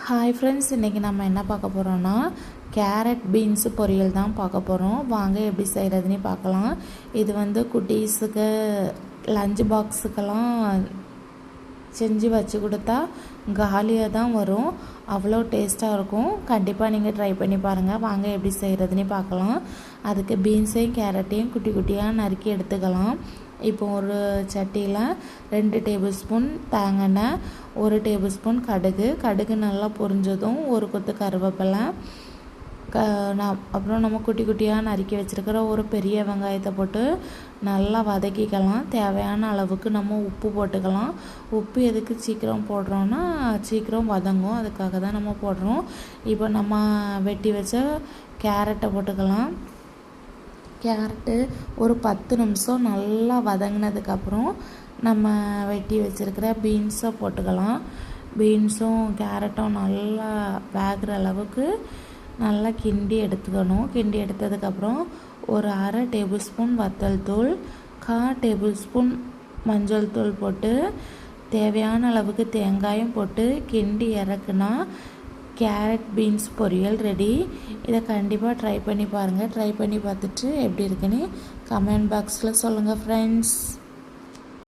Hi friends, இன்றைக்கி நம்ம என்ன பார்க்க போகிறோன்னா கேரட் பீன்ஸு பொரியல் தான் பார்க்க போகிறோம். வாங்க எப்படி செய்கிறதுனே பார்க்கலாம். இது குட்டீஸுக்கு லஞ்ச் பாக்ஸுக்கெல்லாம் செஞ்சு வச்சு கொடுத்தா காலியாக தான் வரும். அவ்வளோ டேஸ்ட்டாக இருக்கும். கண்டிப்பாக நீங்கள் ட்ரை பண்ணி பாருங்கள். வாங்க எப்படி செய்கிறதுனே பார்க்கலாம். அதுக்கு பீன்ஸையும் கேரட்டையும் குட்டி குட்டியாக நறுக்கி எடுத்துக்கலாம். இப்போ ஒரு சட்டியில் 2 டேபிள் ஸ்பூன் தேங்காய், 1 டேபிள் ஸ்பூன் கடுகு நல்லா பொரிஞ்சதும் ஒரு கொத்து கருவேப்பிலை, அப்புறம் நம்ம குட்டி குட்டியாக நறுக்கி வச்சுருக்கிற ஒரு பெரிய வெங்காயத்தை போட்டு நல்லா வதக்கிக்கலாம். தேவையான அளவுக்கு நம்ம உப்பு போட்டுக்கலாம். உப்பு எதுக்கு சீக்கிரம் போடுறோன்னா சீக்கிரம் வதங்கும், அதுக்காக தான் நம்ம போடுறோம். இப்போ நம்ம வெட்டி வச்ச கேரட்டை போட்டுக்கலாம். கேரட்டு ஒரு 10 நிமிஷம் நல்லா வதங்கினதுக்கப்புறம் நம்ம வெட்டி வச்சுருக்கிற பீன்ஸை போட்டுக்கலாம். பீன்ஸும் கேரட்டும் நல்லா வேகிற அளவுக்கு நல்லா கிண்டி எடுத்துக்கணும். கிண்டி எடுத்ததுக்கப்புறம் ஒரு அரை டேபிள் ஸ்பூன் வத்தல் தூள், 1/4 டேபிள் ஸ்பூன் மஞ்சள் தூள் போட்டு தேவையான அளவுக்கு தேங்காயும் போட்டு கிண்டி இறக்குனா கேரட் பீன்ஸ் பொரியல் ரெடி. இதை கண்டிப்பாக ட்ரை பண்ணி பாருங்கள். ட்ரை பண்ணி பார்த்துட்டு எப்படி இருக்குன்னு கமெண்ட் பாக்ஸில் சொல்லுங்கள் ஃப்ரெண்ட்ஸ்.